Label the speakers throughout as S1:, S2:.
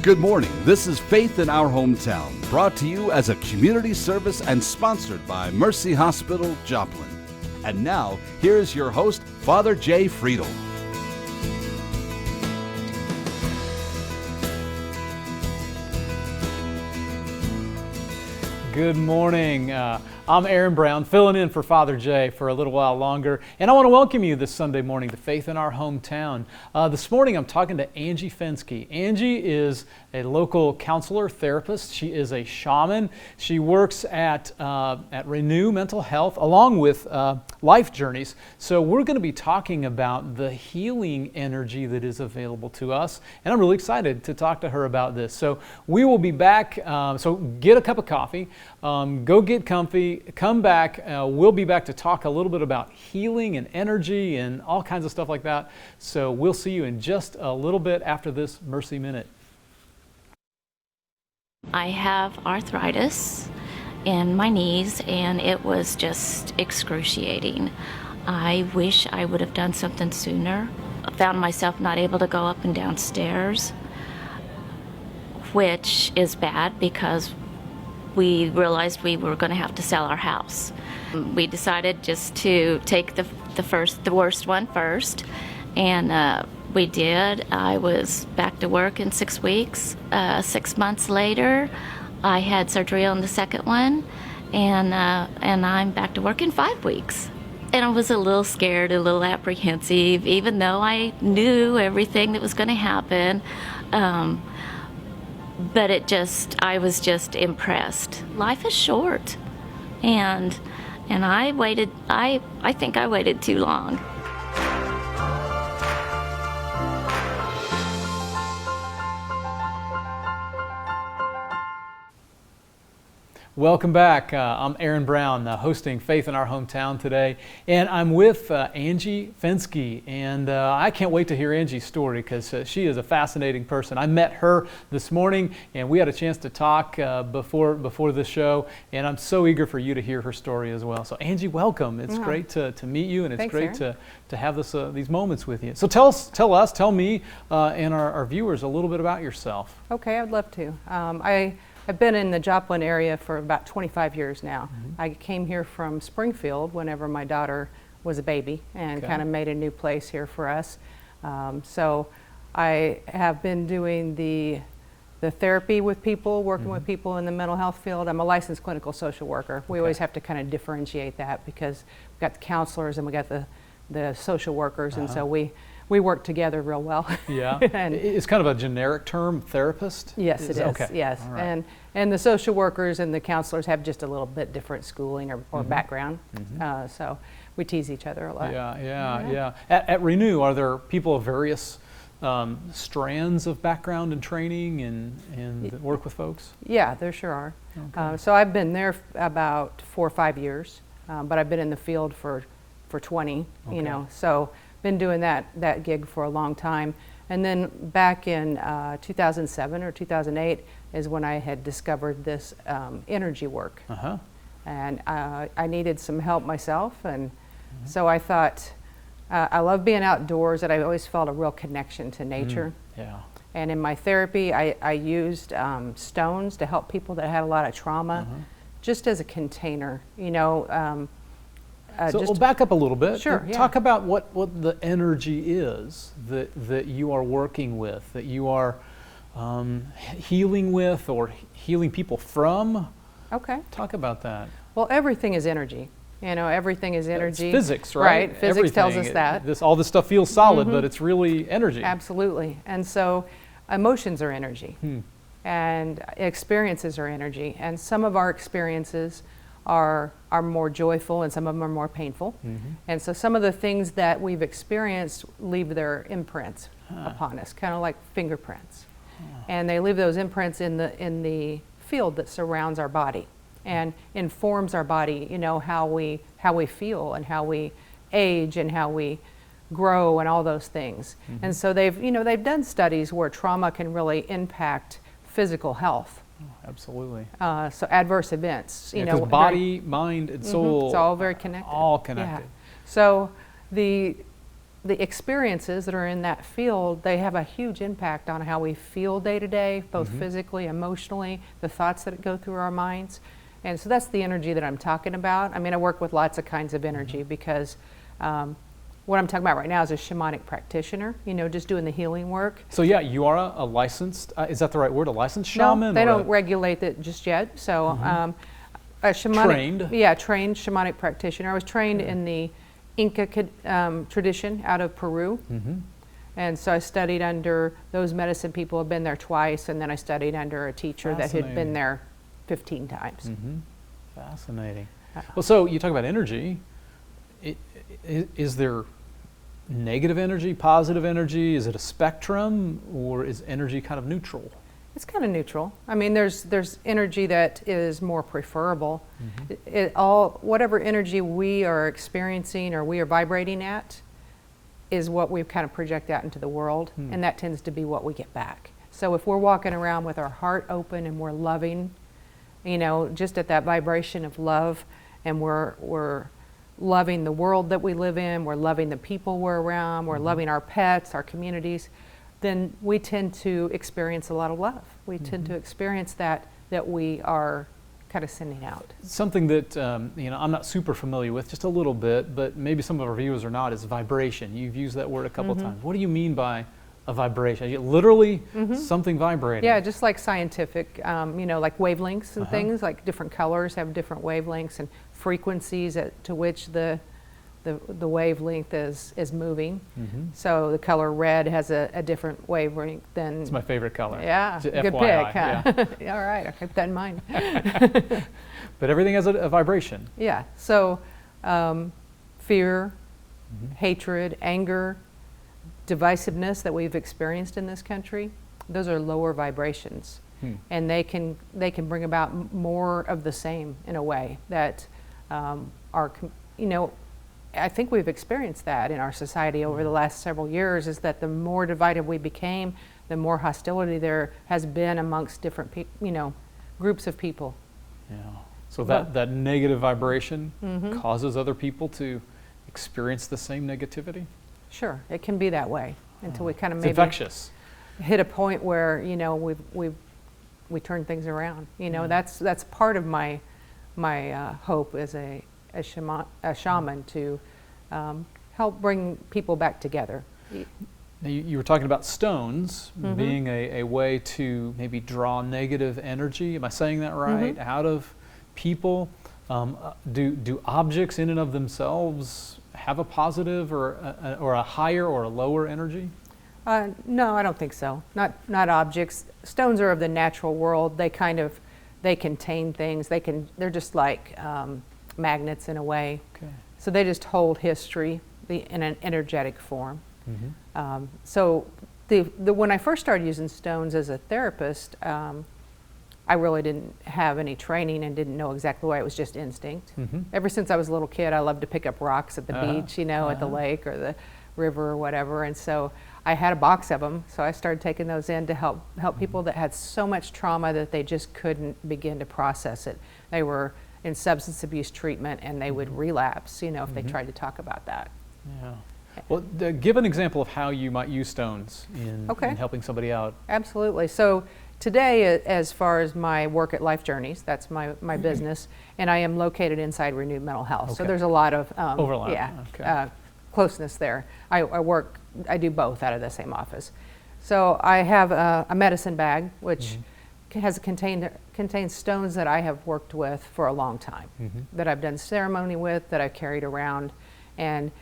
S1: Good morning. This is Faith in Our Hometown, brought to you as a community service and sponsored by Mercy Hospital, Joplin. And now, here's your host, Father Jay Friedel.
S2: Good morning. I'm Aaron Brown, filling in for Father Jay for a little while longer. And I want to welcome you this Sunday morning to Faith in Our Hometown. This morning I'm talking to Angie Fenske. Angie is a local counselor, therapist. She is a shaman. She works at Renew Mental Health along with Life Journeys. So we're going to be talking about the healing energy that is available to us. And I'm really excited to talk to her about this. So we will be back. So get a cup of coffee. Go get comfy, come back. We'll be back to talk a little bit about healing and energy and all kinds of stuff like that. So we'll see you in just a little bit after this Mercy Minute.
S3: I have arthritis in my knees and it was just excruciating. I wish I would have done something sooner. I found myself not able to go up and down stairs, which is bad because we realized we were going to have to sell our house. We decided just to take the worst one first, and we did. I was back to work in 6 weeks. 6 months later, I had surgery on the second one, and I'm back to work in 5 weeks. And I was a little scared, a little apprehensive, even though I knew everything that was going to happen. But I was just impressed. Life is short, and I waited. I think I waited too long.
S2: Welcome back. I'm Aaron Brown, hosting Faith in Our Hometown today, and I'm with Angie Fenske, and I can't wait to hear Angie's story because she is a fascinating person. I met her this morning, and we had a chance to talk before the show, and I'm so eager for you to hear her story as well. So Angie, welcome. It's great to meet you, and it's great to have these moments with you. So tell me, and our viewers a little bit about yourself.
S4: Okay, I'd love to. I've been in the Joplin area for about 25 years now. Mm-hmm. I came here from Springfield whenever my daughter was a baby and kind of made a new place here for us. So I have been doing the therapy with people, working with people in the mental health field. I'm a licensed clinical social worker. We always have to kind of differentiate that because we've got the counselors and we got the social workers, and so we work together real well. Yeah.
S2: And it's kind of a generic term, therapist?
S4: Yes, it is. Okay. Yes. Right. And the social workers and the counselors have just a little bit different schooling or background. Mm-hmm. So we tease each other a lot.
S2: Yeah. At Renew, are there people of various strands of background and training and that work with folks?
S4: Yeah, there sure are. Okay. So I've been there about 4 or 5 years, but I've been in the field for 20, so been doing that gig for a long time. And then back in 2007 or 2008 is when I had discovered this energy work. And I needed some help myself, and so I thought, I love being outdoors, and I always felt a real connection to nature. Yeah. And in my therapy, I used stones to help people that had a lot of trauma, just as a container,
S2: So we'll back up a little bit.
S4: Sure. Yeah.
S2: Talk about what the energy is that you are working with, that you are healing with or healing people from. Okay. Talk about that.
S4: Well, everything is energy. Everything is energy.
S2: It's physics, right?
S4: Right. Physics tells us that.
S2: All this stuff feels solid, but it's really energy.
S4: Absolutely. And so emotions are energy. And experiences are energy. And some of our experiences are more joyful and some of them are more painful. And so some of the things that we've experienced leave their imprints upon us, kind of like fingerprints. And they leave those imprints in the field that surrounds our body and informs our body, how we feel and how we age and how we grow and all those things. And so they've done studies where trauma can really impact physical health.
S2: Absolutely.
S4: So adverse events,
S2: because body, mind, and soul.
S4: It's all very connected.
S2: All connected.
S4: Yeah. So the the experiences that are in that field, they have a huge impact on how we feel day to day, both physically, emotionally, the thoughts that go through our minds. And so that's the energy that I'm talking about. I mean, I work with lots of kinds of energy because what I'm talking about right now is a shamanic practitioner, you know, just doing the healing work.
S2: So yeah, you are a licensed, is that the right word, a licensed shaman?
S4: No, they don't regulate it just yet. So a shamanic,
S2: trained?
S4: Yeah, trained shamanic practitioner. I was trained in the Inca tradition out of Peru. And so I studied under those medicine people. Have been there twice, and then I studied under a teacher that had been there 15 times.
S2: Fascinating. Well, so you talk about energy. Is there negative energy, positive energy? Is it a spectrum, or is energy kind of neutral?
S4: It's kind of neutral. I mean, there's energy that is more preferable. Whatever energy we are experiencing or we are vibrating at is what we kind of project out into the world, and that tends to be what we get back. So if we're walking around with our heart open and we're loving, you know, just at that vibration of love, and we're loving the world that we live in, we're loving the people we're around, we're loving our pets, our communities, then we tend to experience a lot of love. We tend to experience that we are kind of sending out.
S2: Something that you know, I'm not super familiar with, just a little bit, but maybe some of our viewers are not, is vibration. You've used that word a couple times. What do you mean by a vibration? Literally something vibrating?
S4: Yeah, just like scientific, you know, like wavelengths and things, like different colors have different wavelengths and frequencies to which the wavelength is moving. So the color red has a different wavelength than...
S2: It's my favorite color.
S4: Yeah,
S2: Just
S4: good
S2: FYI,
S4: pick. Yeah. All right, I'll keep that in mind.
S2: But everything has a vibration.
S4: Yeah, so fear, hatred, anger, divisiveness that we've experienced in this country, those are lower vibrations. And they can bring about more of the same in a way that are, you know, I think we've experienced that in our society over the last several years, is that the more divided we became, the more hostility there has been amongst different you know, groups of people.
S2: Yeah. So that negative vibration causes other people to experience the same negativity?
S4: Sure, it can be that way until we kind of
S2: It's
S4: maybe
S2: infectious.
S4: hit a point where, you know, we turn things around. You know, that's part of my hope as a shaman, to help bring people back together.
S2: Now you were talking about stones being a way to maybe draw negative energy. Am I saying that right? Out of people. Do objects in and of themselves have a positive or a higher or a lower energy?
S4: No, I don't think so. Not objects. Stones are of the natural world. They contain things. They're just like magnets in a way.
S2: Okay.
S4: So they just hold history in an energetic form. So when I first started using stones as a therapist, I really didn't have any training and didn't know exactly why. It was just instinct. Ever since I was a little kid, I loved to pick up rocks at the beach, you know, at the lake or the river or whatever. And so I had a box of them. So I started taking those in to help people that had so much trauma that they just couldn't begin to process it. They were in substance abuse treatment, and they would relapse, you know, if they tried to talk about that.
S2: Yeah. Well, give an example of how you might use stones in helping somebody out.
S4: Absolutely. So today, as far as my work at Life Journeys, that's my business, and I am located inside Renewed Mental Health. So there's a lot of
S2: overlap.
S4: Yeah, closeness there. I do both out of the same office. So I have a medicine bag, which contains stones that I have worked with for a long time, that I've done ceremony with, that I've carried around. And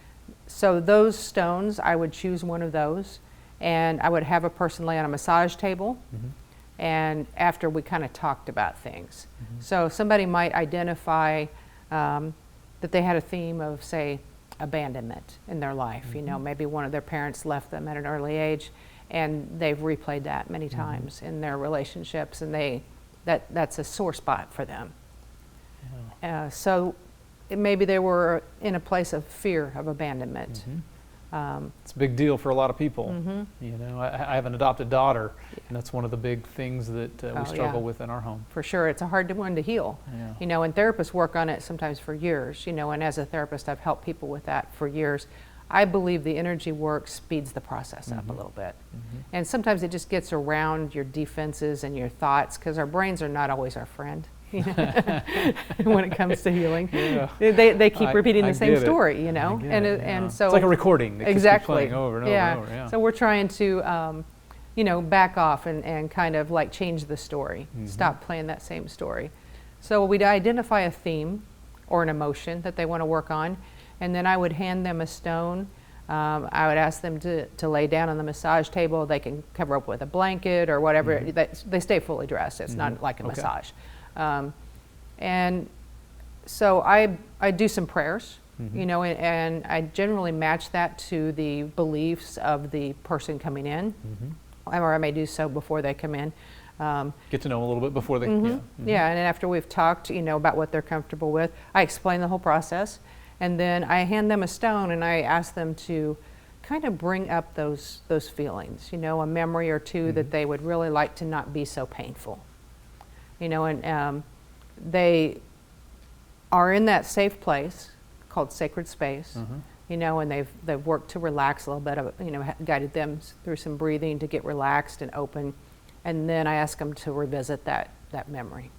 S4: so those stones, I would choose one of those, and I would have a person lay on a massage table, and after we kind of talked about things. So somebody might identify that they had a theme of, say, abandonment in their life. You know, maybe one of their parents left them at an early age, and they've replayed that many times in their relationships, and that's a sore spot for them. So maybe they were in a place of fear of abandonment.
S2: It's a big deal for a lot of people. You know, I have an adopted daughter, and that's one of the big things that we struggle with in our home.
S4: For sure, it's a hard one to heal. You know, and therapists work on it sometimes for years. You know, and as a therapist, I've helped people with that for years. I believe the energy work speeds the process up a little bit. And sometimes it just gets around your defenses and your thoughts, because our brains are not always our friend. When it comes to healing, they keep repeating the same story, and so
S2: it's like a recording that keeps playing over and over and over. Yeah.
S4: So we're trying to, back off and kind of like change the story, stop playing that same story. So we'd identify a theme or an emotion that they want to work on, and then I would hand them a stone. I would ask them to lay down on the massage table. They can cover up with a blanket or whatever. They stay fully dressed. It's not like a massage. And so I do some prayers, and I generally match that to the beliefs of the person coming in, or I may do so before they come in.
S2: Get to know them a little bit before they,
S4: Yeah, and then after we've talked, about what they're comfortable with, I explain the whole process, and then I hand them a stone and I ask them to kind of bring up those feelings, a memory or two that they would really like to not be so painful. And they are in that safe place called sacred space, and they've worked to relax a little bit, guided them through some breathing to get relaxed and open, and then I ask them to revisit that memory.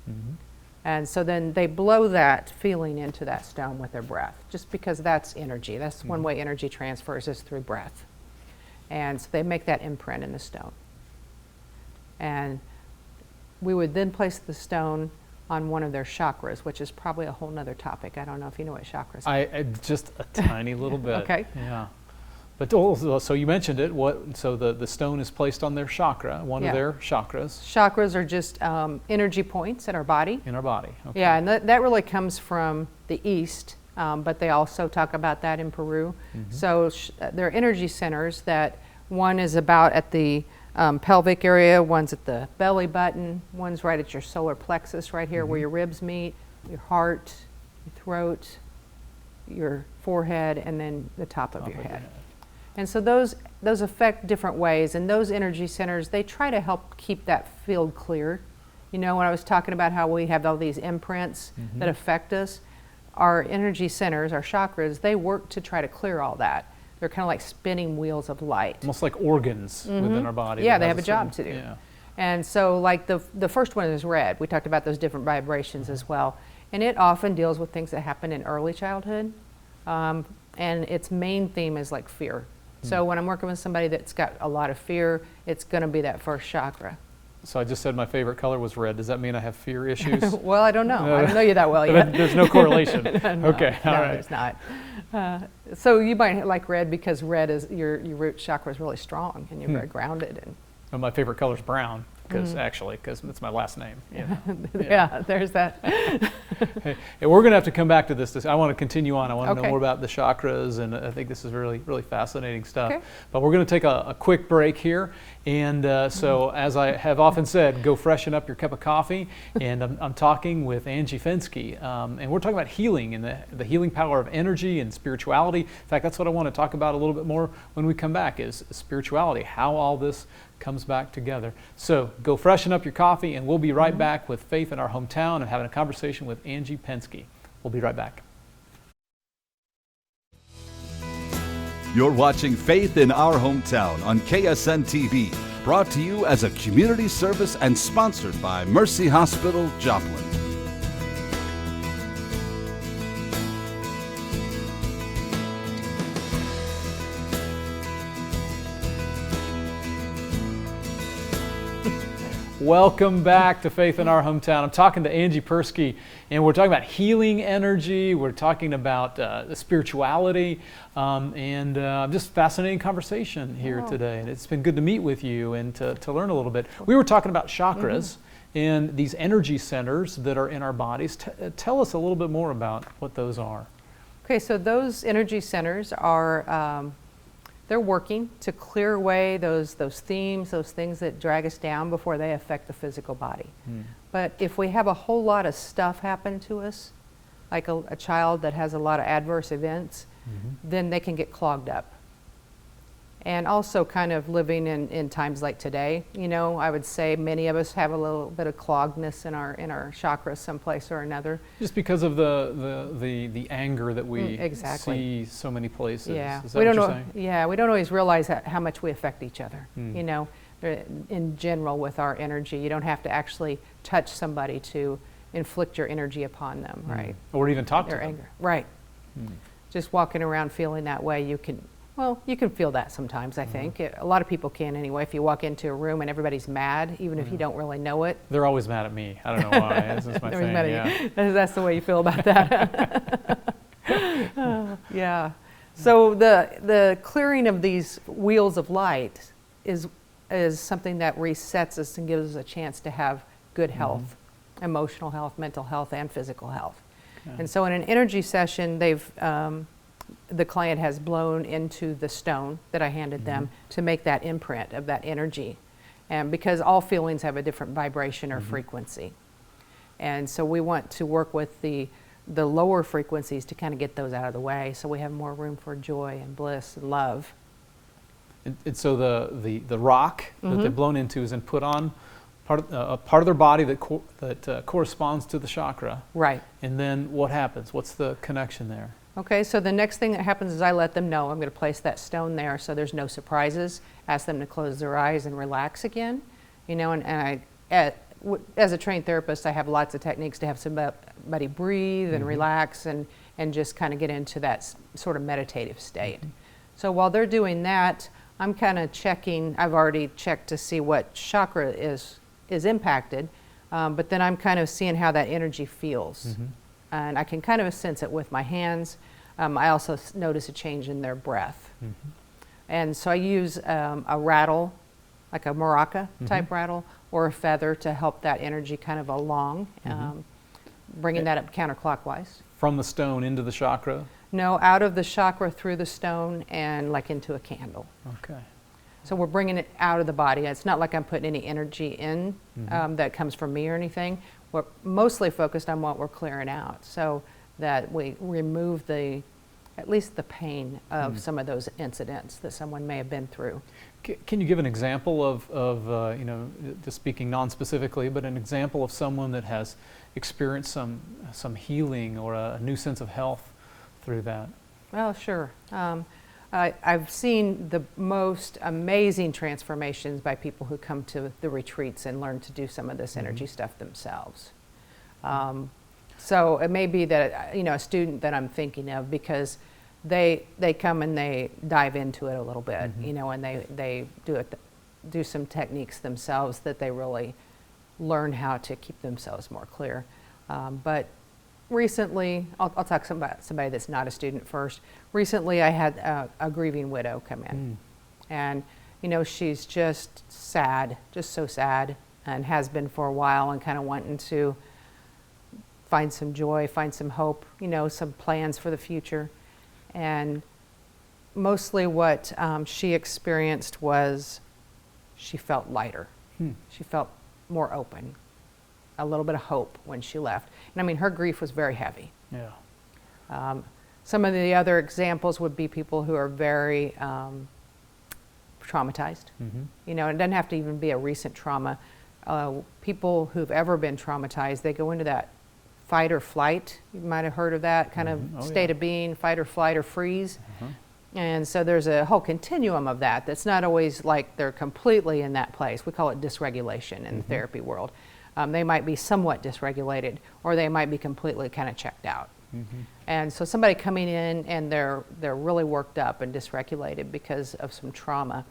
S4: And so then they blow that feeling into that stone with their breath, just because that's energy. That's one way energy transfers, is through breath. And so they make that imprint in the stone. And we would then place the stone on one of their chakras, which is probably a whole nother topic. I don't know if you know what chakras are.
S2: I just a tiny little bit.
S4: Okay.
S2: Yeah. But also, so you mentioned it. So the stone is placed on their chakra, one of their chakras.
S4: Chakras are just energy points in our body.
S2: In our body. Okay.
S4: Yeah, and that really comes from the East, but they also talk about that in Peru. So they're energy centers that one is about at the pelvic area, one's at the belly button, one's right at your solar plexus right here where your ribs meet, your heart, your throat, your forehead, and then the top of your head. And so those affect different ways, and those energy centers, they try to help keep that field clear. When I was talking about how we have all these imprints that affect us, our energy centers, our chakras, they work to try to clear all that. They're kind of like spinning wheels of light.
S2: Almost like organs within our body.
S4: Yeah, they have a job to do. Yeah. And so like the first one is red. We talked about those different vibrations as well. And it often deals with things that happen in early childhood. And its main theme is like fear. So when I'm working with somebody that's got a lot of fear, it's going to be that first chakra.
S2: So I just said my favorite color was red. Does that mean I have fear issues?
S4: Well, I don't know. I don't know you that well yet.
S2: There's no correlation.
S4: No,
S2: okay, all right.
S4: There's not. So you might like red because red is your root chakra is really strong and you're very grounded.
S2: And my favorite color is brown. Because it's my last name.
S4: Yeah, there's that.
S2: Hey, we're going to have to come back to this. I want to continue on. I want to know more about the chakras, and I think this is really, really fascinating stuff. Okay. But we're going to take a quick break here. And so, as I have often said, go freshen up your cup of coffee. And I'm talking with Angie Fenske. And we're talking about healing and the healing power of energy and spirituality. In fact, that's what I want to talk about a little bit more when we come back, is spirituality, how all this comes back together. So go freshen up your coffee, and we'll be right back with Faith in Our Hometown and having a conversation with Angie Fenske. We'll be right back.
S1: You're watching Faith in Our Hometown on KSN TV, brought to you as a community service and sponsored by Mercy Hospital, Joplin.
S2: Welcome back to Faith in Our Hometown. I'm talking to Angie Fenske, and we're talking about healing energy. We're talking about the spirituality, and just fascinating conversation here today. And it's been good to meet with you and to learn a little bit. We were talking about chakras and these energy centers that are in our bodies. Tell us a little bit more about what those are.
S4: Okay, so those energy centers are they're working to clear away those themes, those things that drag us down before they affect the physical body. But if we have a whole lot of stuff happen to us, like a child that has a lot of adverse events, then they can get clogged up. And also kind of living in times like today, you know, I would say many of us have a little bit of cloggedness in our chakras someplace or another.
S2: Just because of the anger that we
S4: exactly.
S2: see so many places.
S4: Yeah,
S2: Is that what you're saying?
S4: Yeah, we don't always realize how much we affect each other. You know, in general with our energy, you don't have to actually touch somebody to inflict your energy upon them, right?
S2: Or even talk to
S4: Their
S2: them.
S4: anger, right? Just walking around feeling that way, you can feel that sometimes, I think. A lot of people can anyway. If you walk into a room and everybody's mad, even if you don't really know it.
S2: They're always mad at me. I don't know why. That's just my thing. Yeah.
S4: That's the way you feel about that. Yeah. So the clearing of these wheels of light is something that resets us and gives us a chance to have good health, emotional health, mental health, and physical health. Yeah. And so in an energy session, the client has blown into the stone that I handed them to make that imprint of that energy. And because all feelings have a different vibration or frequency. And so we want to work with the lower frequencies to kind of get those out of the way so we have more room for joy and bliss and love.
S2: And so the rock that they've blown into is then put on a part of their body that corresponds to the chakra.
S4: Right.
S2: And then what happens? What's the connection there?
S4: Okay, so the next thing that happens is I let them know I'm going to place that stone there so there's no surprises. Ask them to close their eyes and relax again. You know, and as a trained therapist, I have lots of techniques to have somebody breathe and relax and just kind of get into that sort of meditative state. So while they're doing that, I'm kind of checking. I've already checked to see what chakra is impacted, but then I'm kind of seeing how that energy feels. And I can kind of sense it with my hands. I also notice a change in their breath. And so I use a rattle, like a maraca type rattle, or a feather to help that energy kind of along, bringing that up counterclockwise.
S2: From the stone into the chakra?
S4: No, out of the chakra through the stone and like into a candle.
S2: Okay.
S4: So we're bringing it out of the body. It's not like I'm putting any energy in that comes from me or anything. We're mostly focused on what we're clearing out so that we remove at least the pain of some of those incidents that someone may have been through.
S2: Can you give an example of you know, just speaking non-specifically, but an example of someone that has experienced some healing or a new sense of health through that?
S4: Well, sure. I've seen the most amazing transformations by people who come to the retreats and learn to do some of this energy stuff themselves. So it may be that, you know, a student that I'm thinking of, because they come and they dive into it a little bit, you know, and they do some techniques themselves that they really learn how to keep themselves more clear. But recently, I'll talk about somebody that's not a student first. Recently, I had a grieving widow come in. And, you know, she's just sad, just so sad, and has been for a while, and kind of wanting to find some joy, find some hope, you know, some plans for the future. And mostly what she experienced was she felt lighter. She felt more open, a little bit of hope when she left. And I mean, her grief was very heavy.
S2: Yeah.
S4: Some of the other examples would be people who are very traumatized. You know, it doesn't have to even be a recent trauma. People who've ever been traumatized, they go into that fight or flight. You might have heard of that kind of state of being, fight or flight or freeze. And so there's a whole continuum of that. That's not always like they're completely in that place. We call it dysregulation in the therapy world. They might be somewhat dysregulated, or they might be completely kind of checked out. And so somebody coming in and they're really worked up and dysregulated because of some trauma.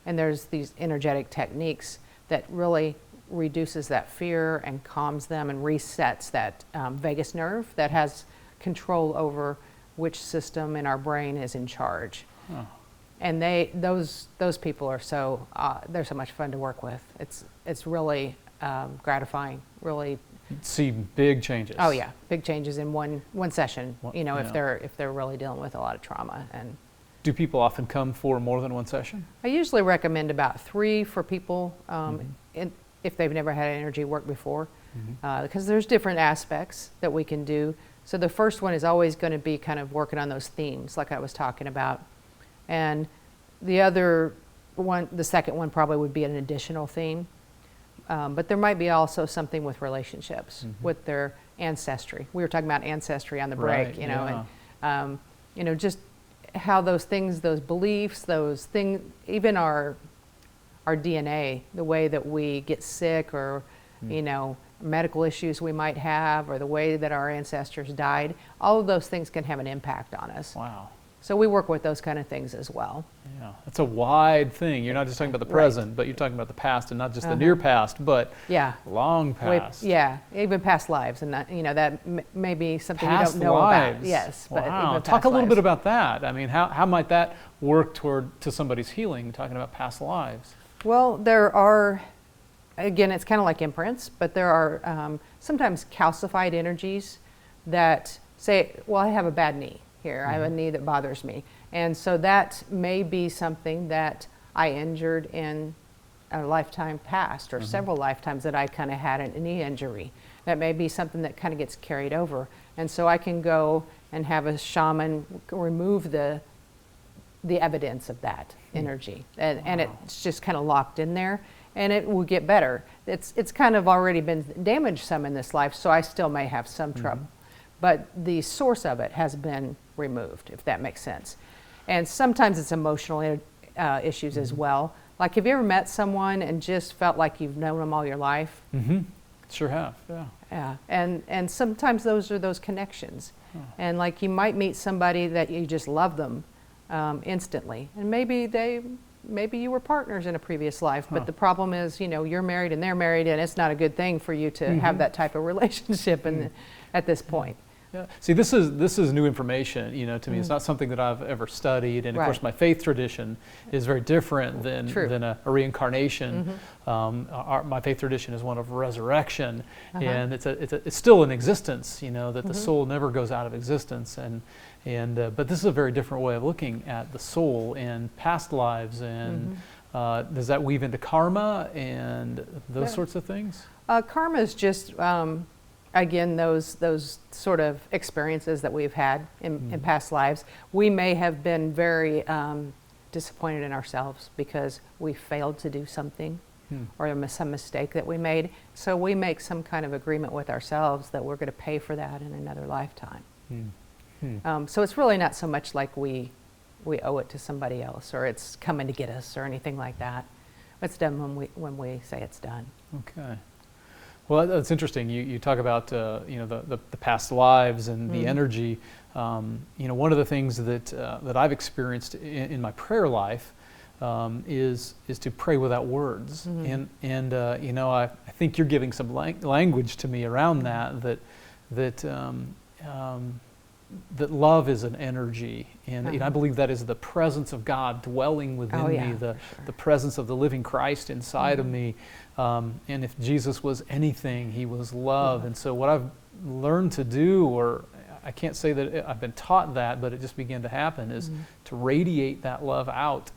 S4: And there's these energetic techniques that really reduces that fear and calms them and resets that vagus nerve that has control over which system in our brain is in charge. And those people are they're so much fun to work with. It's really gratifying, really.
S2: See big changes.
S4: Oh yeah, big changes in one session. You know,
S2: yeah.
S4: if they're really dealing with a lot of trauma. And
S2: do people often come for more than one session?
S4: I usually recommend about 3 for people if they've never had energy work before, because there's different aspects that we can do. So the first one is always going to be kind of working on those themes like I was talking about. And The other one, the second one probably would be an additional theme. But there might be also something with relationships, with their ancestry. We were talking about ancestry on the break,
S2: Right,
S4: you know,
S2: yeah.
S4: and you know, just how those things, those beliefs, those things, even our DNA, the way that we get sick, or you know, medical issues we might have, or the way that our ancestors died, all of those things can have an impact on us.
S2: Wow.
S4: So we work with those kind of things as well.
S2: Yeah, it's a wide thing. You're not just talking about the
S4: Right.
S2: present, but you're talking about the past, and not just the near past, but
S4: Yeah.
S2: long
S4: Way-
S2: past.
S4: yeah, even past lives, and that, you know, that may be something
S2: Past
S4: we don't know
S2: lives.
S4: about. Yes, but
S2: Wow.
S4: even
S2: Talk
S4: past
S2: a little bit
S4: lives.
S2: about that. I mean, how might that work to somebody's healing? Talking about past lives.
S4: Well, there are, again, it's kind of like imprints, but there are sometimes calcified energies that say, well, I have a bad knee here. I have a knee that bothers me. And so that may be something that I injured in a lifetime past, or several lifetimes that I kind of had a knee injury. That may be something that kind of gets carried over. And so I can go and have a shaman remove the evidence of that energy. And it's just kind of locked in there, and it will get better. It's kind of already been damaged some in this life, so I still may have some trouble. But the source of it has been removed, if that makes sense. And sometimes it's emotional issues as well. Like, have you ever met someone and just felt like you've known them all your life?
S2: Sure have. Yeah.
S4: Yeah, and sometimes those are those connections. And like, you might meet somebody that you just love them instantly, and maybe you were partners in a previous life, but the problem is, you know, you're married and they're married, and it's not a good thing for you to have that type of relationship at this point.
S2: Yeah. See, this is new information, you know, to me. It's not something that I've ever studied, and of course, my faith tradition is very different than a reincarnation. My faith tradition is one of resurrection, and it's still in existence, you know, that the soul never goes out of existence, but this is a very different way of looking at the soul and past lives, and does that weave into karma and those sorts of things?
S4: Karma is just again, those sort of experiences that we've had in past lives. We may have been very disappointed in ourselves because we failed to do something, or some mistake that we made. So we make some kind of agreement with ourselves that we're going to pay for that in another lifetime. So it's really not so much like we owe it to somebody else, or it's coming to get us, or anything like that. It's done when we say it's done.
S2: Okay. Well, that's interesting. You talk about you know, the past lives and the energy. You know, one of the things that I've experienced in my prayer life is to pray without words. And you know, I think you're giving some language to me around that love is an energy, and you know, I believe that is the presence of God dwelling within me, the presence of the living Christ inside of me. And if Jesus was anything, he was love. And so what I've learned to do, or I can't say that I've been taught that, but it just began to happen, is to radiate that love out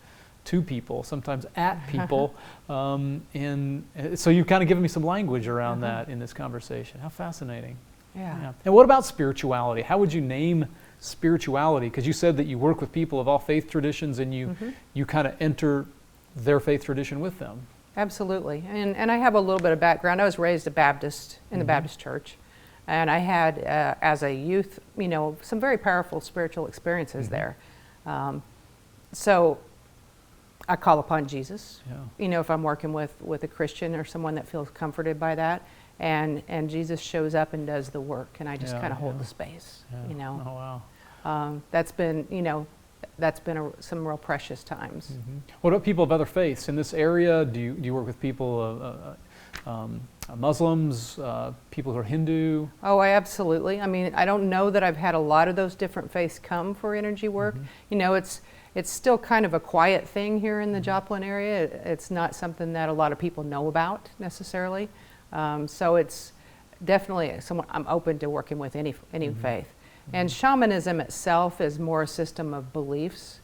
S2: to people, sometimes at people. And so you've kind of given me some language around that in this conversation. How fascinating. Yeah. And what about spirituality? How would you name spirituality? Because you said that you work with people of all faith traditions, and you kind of enter their faith tradition with them.
S4: Absolutely. And I have a little bit of background. I was raised a Baptist in the Baptist church, and I had, as a youth, you know, some very powerful spiritual experiences there. So I call upon Jesus, you know, if I'm working with a Christian or someone that feels comforted by that. And Jesus shows up and does the work, and I just kind of hold the space, you know.
S2: Oh, wow.
S4: That's been, you know, some real precious times.
S2: What about people of other faiths in this area? Do you work with people, Muslims, people who are Hindu?
S4: Oh, absolutely. I mean, I don't know that I've had a lot of those different faiths come for energy work. You know, it's still kind of a quiet thing here in the Joplin area. It's not something that a lot of people know about necessarily. So it's definitely someone I'm open to working with any faith. And shamanism itself is more a system of beliefs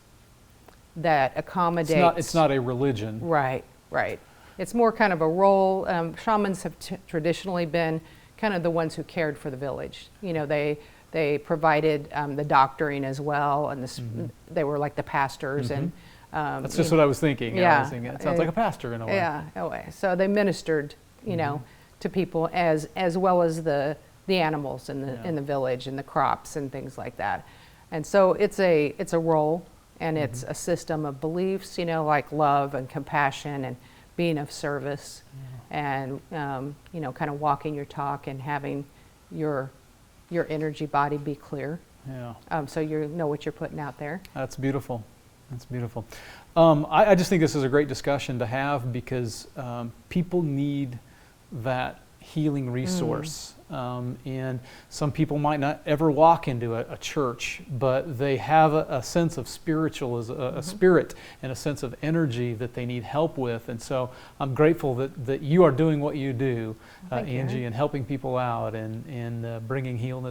S4: that accommodates.
S2: It's not a religion.
S4: Right. It's more kind of a role. Shamans have traditionally been kind of the ones who cared for the village. You know, they provided the doctoring as well, and they were like the pastors, and
S2: That's just what I was thinking.
S4: Yeah.
S2: I was thinking, it sounds like a pastor in a way.
S4: Yeah, in a way. So they ministered, to people as well as the animals in the village and the crops and things like that. And so it's a role, and it's a system of beliefs, like love and compassion and being of service, and kind of walking your talk and having your energy body be clear.
S2: Yeah.
S4: So you know what you're putting out there.
S2: That's beautiful. That's beautiful. I just think this is a great discussion to have, because people need that healing resource. And some people might not ever walk into a church, but they have a sense of a spirit and a sense of energy that they need help with. And so I'm grateful that you are doing what you do, Angie, and helping people out and bringing healing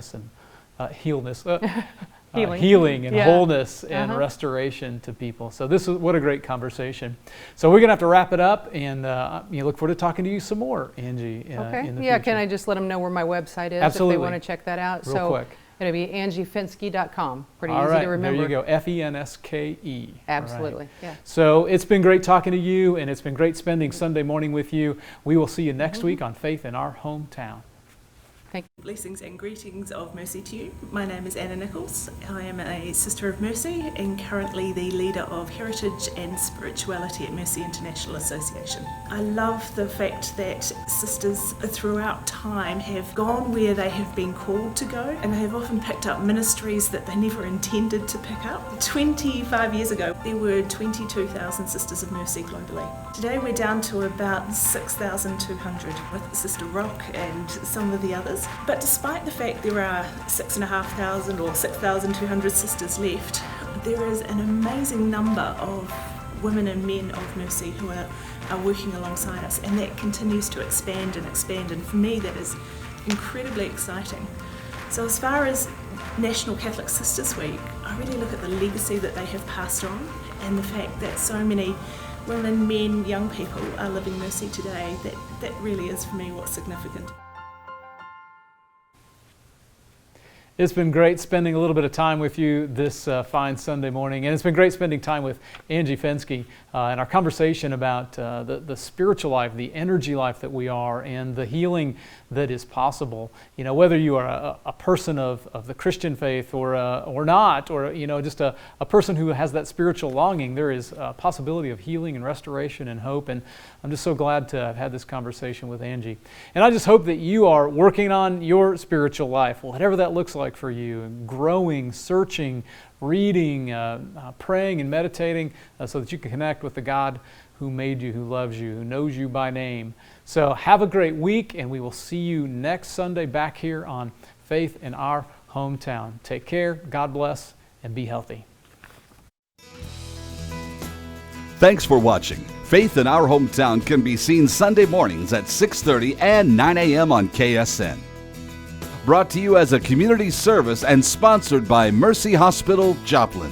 S2: and wholeness and restoration to people. So what a great conversation. So we're going to have to wrap it up, and look forward to talking to you some more, Angie, in the future.
S4: Can I just let them know where my website is
S2: Absolutely.
S4: if they want to check that out?
S2: Real quick.
S4: It'll be angiefenske.com. Pretty
S2: All
S4: easy
S2: right,
S4: to remember.
S2: there you go, Fenske.
S4: Absolutely,
S2: right. So it's been great talking to you, and it's been great spending Sunday morning with you. We will see you next week on Faith in Our Hometown.
S5: Blessings and greetings of mercy to you. My name is Anna Nichols. I am a Sister of Mercy and currently the leader of Heritage and Spirituality at Mercy International Association. I love the fact that sisters throughout time have gone where they have been called to go, and they have often picked up ministries that they never intended to pick up. 25 years ago, there were 22,000 Sisters of Mercy globally. Today we're down to about 6,200 with Sister Rock and some of the others. But despite the fact there are 6,500 or 6,200 sisters left, there is an amazing number of women and men of mercy who are working alongside us, and that continues to expand, and for me that is incredibly exciting. So as far as National Catholic Sisters Week, I really look at the legacy that they have passed on, and the fact that so many women, men, young people are living mercy today. That really is for me what's significant.
S2: It's been great spending a little bit of time with you this fine Sunday morning, and it's been great spending time with Angie Fenske and our conversation about the spiritual life, the energy life that we are, and the healing that is possible. Whether you are a person of the Christian faith or not, or just a person who has that spiritual longing, there is a possibility of healing and restoration and hope. And I'm just so glad to have had this conversation with Angie. And I just hope that you are working on your spiritual life, whatever that looks like for you, growing, searching, reading, praying and meditating, so that you can connect with the God who made you, who loves you, who knows you by name. So have a great week, and we will see you next Sunday back here on Faith in Our Hometown. Take care, God bless, and be healthy.
S1: Thanks for watching. Faith in Our Hometown can be seen Sunday mornings at 6:30 and 9 a.m. on KSN. Brought to you as a community service and sponsored by Mercy Hospital, Joplin.